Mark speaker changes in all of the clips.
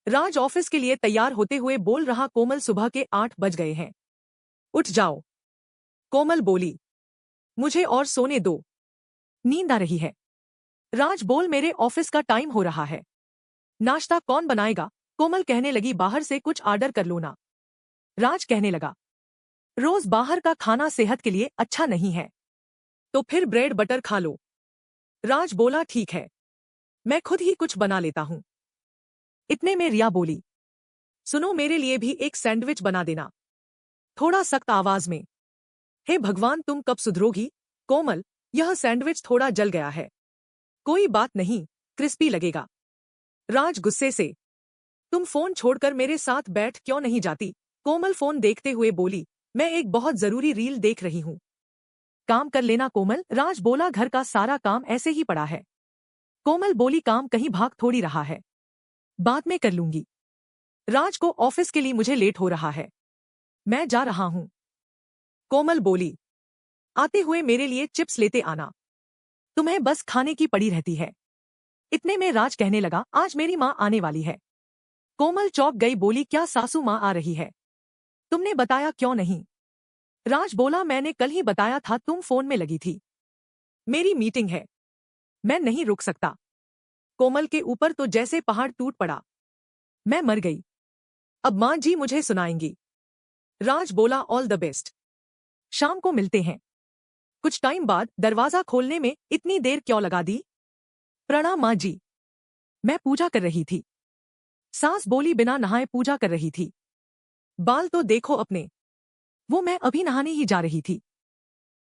Speaker 1: राज office के लिए तैयार होते हुए बोल रहा, कोमल सुबह के 8 बज गए हैं। उठ जाओ। कोमल बोली, मुझे और सोने दो, नींद आ रही है। राज बोल, मेरे ऑफिस का टाइम हो रहा है। नाश्ता कौन बनाएगा? कोमल कहने लगी, बाहर से कुछ ऑर्डर कर लो ना। राज कहने लगा, रोज बाहर का खाना सेहत के लिए अच्छा नहीं है, तो फिर ब्रेड बटर खा लो। राज बोला, ठीक है, मैं खुद ही कुछ बना लेता हूं। इतने में रिया बोली, सुनो, मेरे लिए भी एक सैंडविच बना देना, थोड़ा सख्त आवाज में। हे भगवान, तुम कब सुधरोगी? कोमल, यह सैंडविच थोड़ा जल गया है, कोई बात नहीं, क्रिस्पी लगेगा। राज गुस्से से, तुम फोन छोड़कर मेरे साथ बैठ क्यों नहीं जाती? कोमल फोन देखते हुए बोली, मैं एक बहुत जरूरी रील देख रही हूं। काम कर लेना कोमल। राज बोला, घर का सारा काम ऐसे ही पड़ा है। कोमल बोली, काम कहीं भाग थोड़ी रहा है, बाद में कर लूंगी। राज को ऑफिस के लिए मुझे लेट हो रहा है, मैं जा रहा हूं। कोमल बोली, आते हुए मेरे लिए चिप्स लेते आना, तुम्हें बस खाने की पड़ी रहती है। इतने में राज कहने लगा, आज मेरी माँ आने वाली है। कोमल चौंक गई, बोली, क्या सासू माँ आ रही है? तुमने बताया क्यों नहीं? राज बोला, मैंने कल ही बताया था, तुम फोन में लगी थी। मेरी मीटिंग है, मैं नहीं रुक सकता। कोमल के ऊपर तो जैसे पहाड़ टूट पड़ा। मैं मर गई, अब माँ जी मुझे सुनाएंगी। राज बोला, ऑल द बेस्ट, शाम को मिलते हैं। कुछ टाइम बाद दरवाजा खोलने में इतनी देर क्यों लगा दी? प्रणाम माँ जी, मैं पूजा कर रही थी। सास बोली, बिना नहाए पूजा कर रही थी? बाल तो देखो अपने। वो मैं अभी नहाने ही जा रही थी।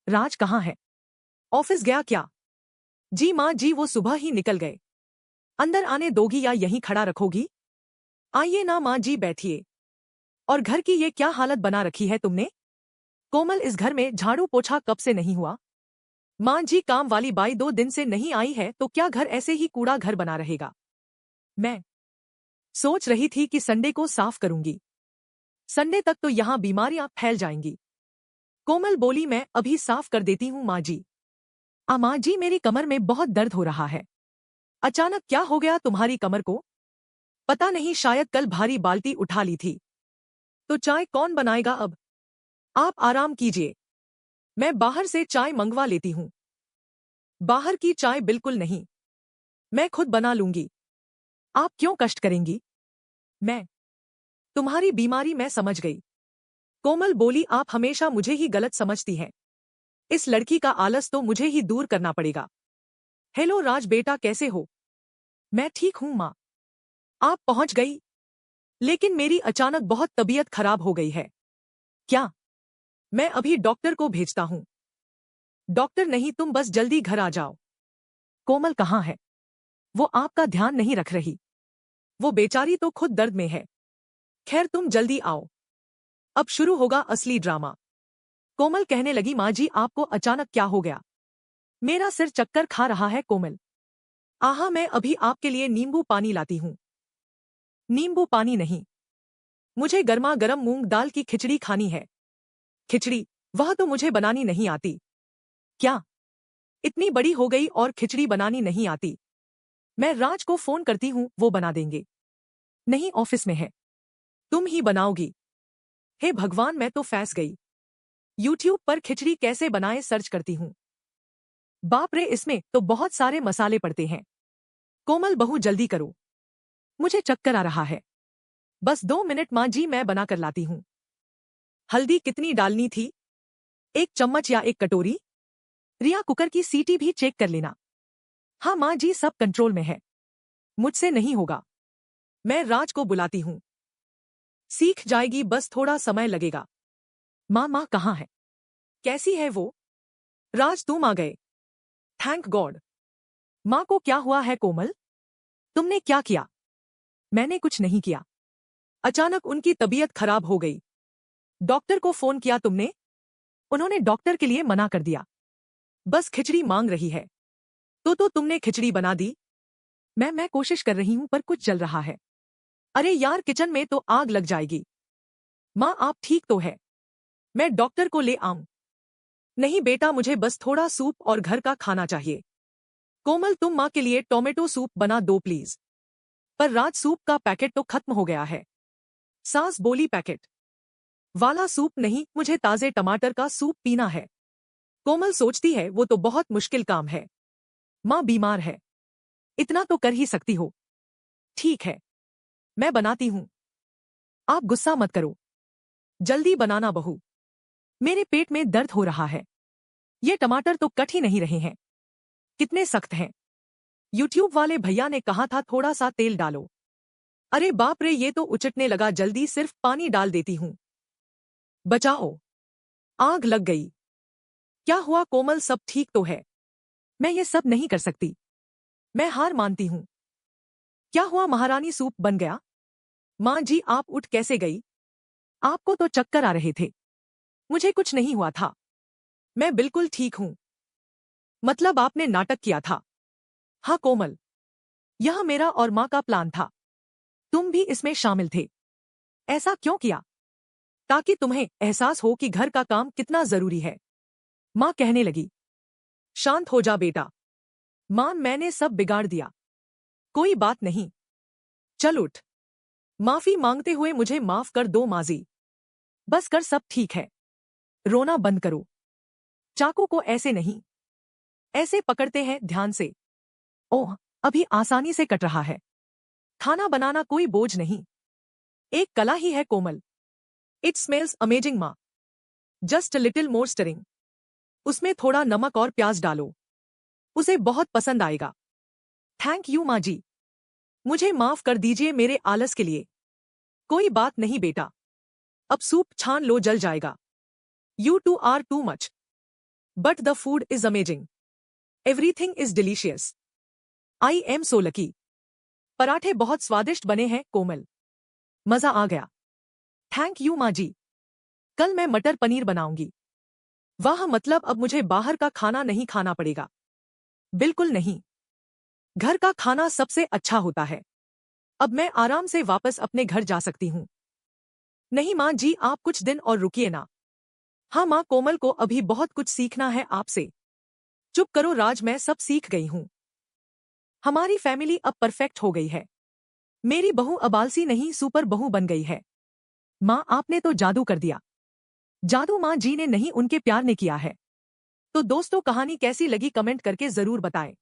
Speaker 1: राज कहाँ है? ऑफिस गया क्या? जी माँ जी, वो सुबह ही निकल गए। अंदर आने दोगी या यहीं खड़ा रखोगी? आइए ना माँ जी, बैठिए। और घर की ये क्या हालत बना रखी है तुमने? कोमल, इस घर में झाड़ू पोछा कब से नहीं हुआ? माँ जी, काम वाली बाई 2 दिन से नहीं आई है, तो क्या घर ऐसे ही कूड़ा घर बना रहेगा? मैं सोच रही थी कि संडे को साफ करूंगी, संडे तक तो यहाँ बीमारियां फैल जाएंगी। कोमल बोली, मैं अभी साफ कर देती हूँ माँ जी। माँ जी, मेरी कमर में बहुत दर्द हो रहा है। अचानक क्या हो गया तुम्हारी कमर को? पता नहीं, शायद कल भारी बाल्टी उठा ली थी। तो चाय कौन बनाएगा अब? आप आराम कीजिए, मैं बाहर से चाय मंगवा लेती हूँ। बाहर की चाय बिल्कुल नहीं, मैं खुद बना लूंगी। आप क्यों कष्ट करेंगी? मैं तुम्हारी बीमारी मैं समझ गई। कोमल बोली, आप हमेशा मुझे ही गलत समझती हैं। इस लड़की का आलस तो मुझे ही दूर करना पड़ेगा। हेलो राज बेटा, कैसे हो? मैं ठीक हूं माँ। आप पहुंच गई? लेकिन मेरी अचानक बहुत तबीयत खराब हो गई है। क्या? मैं अभी डॉक्टर को भेजता हूं। डॉक्टर नहीं, तुम बस जल्दी घर आ जाओ। कोमल कहाँ है? वो आपका ध्यान नहीं रख रही, वो बेचारी तो खुद दर्द में है। खैर, तुम जल्दी आओ, अब शुरू होगा असली ड्रामा। कोमल कहने लगी, माँ जी, आपको अचानक क्या हो गया? मेरा सिर चक्कर खा रहा है। कोमल, आहा, मैं अभी आपके लिए नींबू पानी लाती हूँ। नींबू पानी नहीं, मुझे गर्मा गर्म मूंग दाल की खिचड़ी खानी है। खिचड़ी? वह तो मुझे बनानी नहीं आती। क्या? इतनी बड़ी हो गई और खिचड़ी बनानी नहीं आती? मैं राज को फोन करती हूँ, वो बना देंगे। नहीं, ऑफिस में है, तुम ही बनाओगी। हे भगवान, मैं तो फंस गई। यूट्यूब पर खिचड़ी कैसे बनाए सर्च करती हूँ। बाप रे, इसमें तो बहुत सारे मसाले पड़ते हैं। कोमल बहू, जल्दी करो, मुझे चक्कर आ रहा है। बस 2 मिनट माँ जी, मैं बना कर लाती हूँ। हल्दी कितनी डालनी थी? 1 चम्मच या 1 कटोरी? रिया, कुकर की सीटी भी चेक कर लेना। हाँ माँ जी, सब कंट्रोल में है। मुझसे नहीं होगा, मैं राज को बुलाती हूँ, सीख जाएगी, बस थोड़ा समय लगेगा। माँ कहाँ है? कैसी है वो? राज, तुम आ गए, थैंक गॉड। माँ को क्या हुआ है? कोमल, तुमने क्या किया? मैंने कुछ नहीं किया, अचानक उनकी तबीयत खराब हो गई। डॉक्टर को फोन किया तुमने? उन्होंने डॉक्टर के लिए मना कर दिया, बस खिचड़ी मांग रही है। तो तुमने खिचड़ी बना दी? मैं कोशिश कर रही हूं, पर कुछ जल रहा है। अरे यार, किचन में तो आग लग जाएगी। माँ, आप ठीक तो है? मैं डॉक्टर को ले आऊं? नहीं बेटा, मुझे बस थोड़ा सूप और घर का खाना चाहिए। कोमल, तुम माँ के लिए टोमेटो सूप बना दो प्लीज। पर राज सूप का पैकेट तो खत्म हो गया है। सास बोली पैकेट वाला सूप नहीं, मुझे ताजे टमाटर का सूप पीना है। कोमल सोचती है वो तो बहुत मुश्किल काम है। माँ बीमार है, इतना तो कर ही सकती हो। ठीक है, मैं बनाती हूँ। आप गुस्सा मत करो, जल्दी बनाना बहू। मेरे पेट में दर्द हो रहा है। ये टमाटर तो कट ही नहीं रहे हैं, कितने सख्त हैं। यूट्यूब वाले भैया ने कहा था थोड़ा सा तेल डालो। अरे बाप रे, ये तो उचटने लगा, जल्दी सिर्फ पानी डाल देती हूँ। बचाओ, आग लग गई। क्या हुआ कोमल, सब ठीक तो है? मैं ये सब नहीं कर सकती, मैं हार मानती हूँ। क्या हुआ महारानी, सूप बन गया? माँ जी आप उठ कैसे गई? आपको तो चक्कर आ रहे थे। मुझे कुछ नहीं हुआ था, मैं बिल्कुल ठीक हूँ। मतलब आपने नाटक किया था? हाँ कोमल, यह मेरा और माँ का प्लान था, तुम भी इसमें शामिल थे। ऐसा क्यों किया? ताकि तुम्हें एहसास हो कि घर का काम कितना जरूरी है। माँ कहने लगी। शांत हो जा बेटा। माँ मैंने सब बिगाड़ दिया। कोई बात नहीं, चल उठ। माफी मांगते हुए मुझे माफ कर दो माँ जी। बस कर, सब ठीक है। रोना बंद करो। चाकू को ऐसे नहीं, ऐसे पकड़ते हैं, ध्यान से। ओह, अभी आसानी से कट रहा है। खाना बनाना कोई बोझ नहीं, एक कला ही है कोमल। इट स्मेल्स अमेजिंग माँ, just a little more stirring. उसमें थोड़ा नमक और प्याज डालो, उसे बहुत पसंद आएगा। थैंक यू माँ जी, मुझे माफ कर दीजिए मेरे आलस के लिए। कोई बात नहीं बेटा, अब सूप छान लो, जल जाएगा। You two are too much, but the food is amazing. Everything is delicious. I am so lucky. पराठे बहुत स्वादिष्ट बने हैं कोमल, मजा आ गया। थैंक यू माँ जी, कल मैं मटर पनीर बनाऊंगी। वाह, मतलब अब मुझे बाहर का खाना नहीं खाना पड़ेगा। बिल्कुल नहीं, घर का खाना सबसे अच्छा होता है। अब मैं आराम से वापस अपने घर जा सकती हूँ। नहीं माँ जी, आप कुछ दिन और रुकिए ना। हाँ माँ, कोमल को अभी बहुत कुछ सीखना है आपसे। चुप करो राज, मैं सब सीख गई हूँ। हमारी फैमिली अब परफेक्ट हो गई है। मेरी बहू अब आलसी नहीं, सुपर बहू बन गई है। माँ आपने तो जादू कर दिया। जादू माँ जी ने नहीं, उनके प्यार ने किया है। तो दोस्तों, कहानी कैसी लगी कमेंट करके जरूर बताएं।